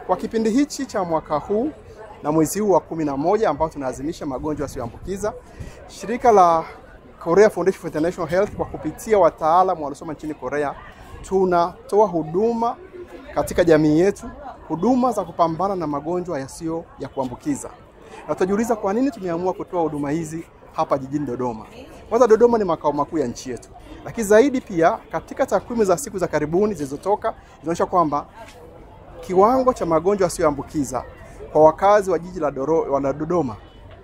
Kwa kipindi hichi cha mwaka huu na mwezi huu wa 11 ambao tunaadhimisha magonjwa yasiyoambukiza, shirika la Korea Foundation for International Health kwa kupitia wataalamu waliosoma nchini Korea tunatoa huduma katika jamii yetu, huduma za kupambana na magonjwa yasiyo ya kuambukiza. Na tutajiuliza kwa nini tumeamua kutoa huduma hizi hapa jijini Dodoma. Kwanza, Dodoma ni makao makuu ya nchi yetu. Lakini zaidi pia katika takwimu za siku za karibuni zilizotoka zinaonyesha kwamba kiwango cha magonjwa yasiyoambukiza kwa wakazi wa jiji la Dodoma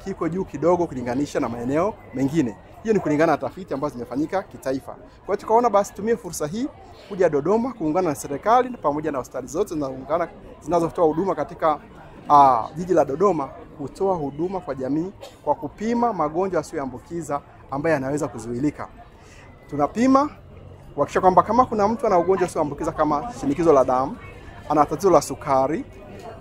kiko juu kidogo kulinganisha na maeneo mengine. Hiyo ni kulingana na tafiti ambazo zimefanyika kitaifa. Kwa hiyo tukaona basi tumie fursa hii kuja Dodoma kuungana na serikali pamoja na hospitali zote zinazotoa huduma katika jiji la Dodoma kutoa huduma kwa jamii kwa kupima magonjwa yasiyoambukiza ambayo yanaweza kuzuilika. Tunapima kuhakikisha kwamba kama kuna mtu ana ugonjwa usioambukiza kama shinikizo la damu, ana tatizo la sukari,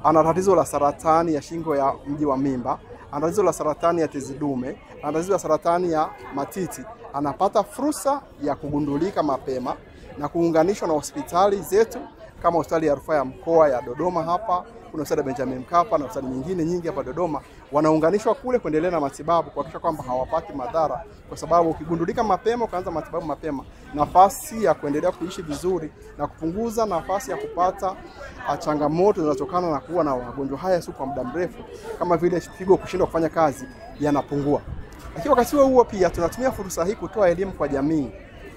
ana tatizo la saratani ya shingo ya mji wa mimba, ana tatizo la saratani ya tezi dume, ana tatizo la saratani ya matiti, anapata fursa ya kugundulika mapema na kuunganishwa na hospitali zetu kama hospitali ya rufaa ya mkoa ya Dodoma hapa, kuna hospitali ya Benjamin Mkapa na hospitali nyingine nyingi hapa Dodoma, wanaunganishwa kule kuendelea na matibabu kuhakikisha kwamba hawapati madhara, kwa sababu ukigundulika mapema, ukaanza matibabu mapema, nafasi ya kuendelea kuishi vizuri na kupunguza nafasi ya kupata changamoto zinazotokana na kuwa na wagonjwa haya kwa muda mrefu kama vile figo kushindwa kufanya kazi yanapungua. Lakini wakati huo pia tunatumia fursa hii kutoa elimu kwa jamii,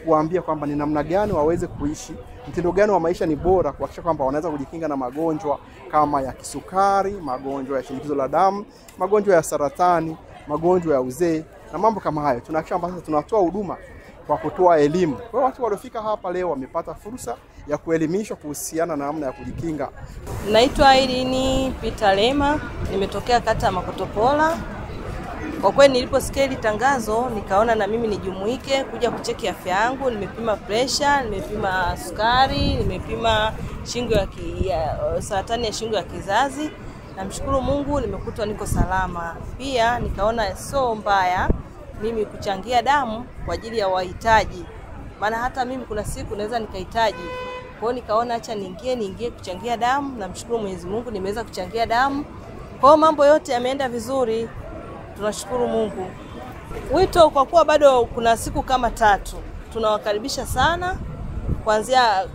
kuambia kwamba ni namna gani waweze kuishi, mtindo gani wa maisha ni bora, kuhakikisha kwamba wanaweza kujikinga na magonjwa kama ya kisukari, magonjwa ya shinikizo la damu, magonjwa ya saratani, magonjwa ya uzee na mambo kama hayo. Tunahakikisha kwamba tunatoa huduma kwa kutoa elimu. Kwa watu waliofika hapa leo wamepata fursa ya kuelimishwa kuhusiana na namna ya kujikinga. Naitwa Irene Peter Lema, nimetokea kata Makotopola. Kwa kweli niliposikia hili tangazo nikaona na mimi nijumuike kuja kucheki afya yangu. Nimepima pressure, nimepima sukari, nimepima saratani ya shingo ya kizazi. Namshukuru Mungu nimekutwa niko salama. Pia nikaona sio mbaya mimi kuchangia damu kwa ajili ya wahitaji. Maana hata mimi kuna siku naweza nikahitaji. Kwa hiyo nikaona acha niingie kuchangia damu. Namshukuru Mwenyezi Mungu nimeweza kuchangia damu. Kwa hiyo mambo yote yameenda vizuri. Tunashukuru Mungu. Wito kwa kuwa bado kuna siku kama 3. Tunawakaribisha sana. Kuanzia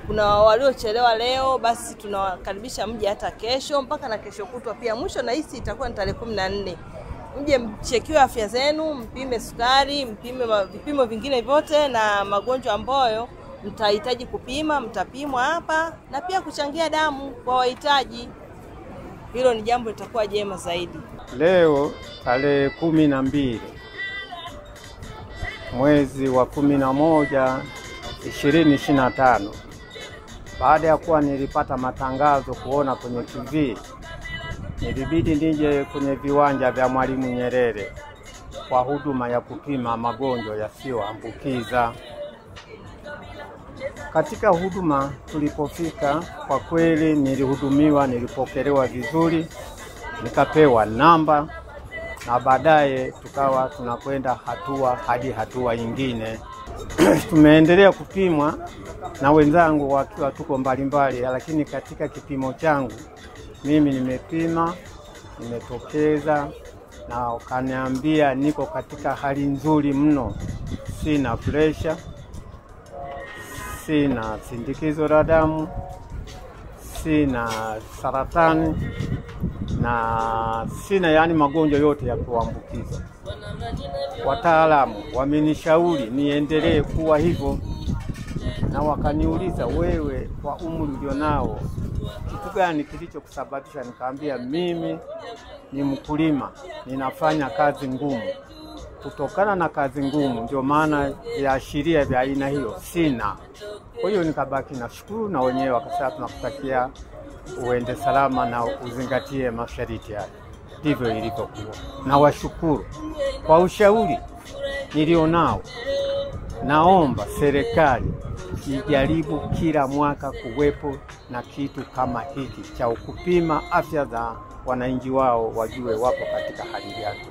kuna waliochelewa leo, basi tunawakaribisha mje hata kesho mpaka na kesho kutwa pia. Mwisho na hisi itakuwa ni tarehe 14. Mje mchekiwe afya zenu, mpime sukari, mpime vipimo vingine vyote na magonjwa ambayo mtahitaji kupima, mtapimwa hapa na pia kuchangia damu kwa wahitaji. Hilo ni jambo litakuwa jema zaidi. Leo tarehe 12 mwezi wa 11 2025, baada ya kuwa nilipata matangazo kuona kwenye TV, nilibidi nije kwenye viwanja vya Mwalimu Nyerere kwa huduma ya kupima magonjwa yasiyoambukiza. Katika huduma tulipofika, kwa kweli nilihudumiwa, nilipokelewa vizuri, nikapewa namba na baadaye tukawa tunakwenda hatua hadi hatua nyingine. Tumeendelea kupimwa na wenzangu wakiwa tuko mbalimbali, lakini katika kipimo changu mimi nimepima, nimetokeza na ukaniambia niko katika hali nzuri mno. Sina pressure, sina sindikizo la damu, sina saratani na sina magonjwa yote ya kuambukiza. Wataalamu wamenishauri niendelee kuwa hivyo, na wakaniuliza, wewe kwa umri ulionao kitu gani kilichokusababisha? Nikaambia mimi ni mkulima, ninafanya kazi ngumu. Kutokana na kazi ngumu ndio maana viashiria vya aina hiyo sina. Kwa hiyo nikabaki na shukuru, na wenyewe wakasema tunakutakia uende salama na uzingatie masharti haya. Ndivyo ilivyokuwa. Na washukuru kwa ushauri nilionao. Naomba serikali ijaribu kila mwaka kuwepo na kitu kama hiki cha kupima afya za wananchi wao, wajue wapo katika hali yake.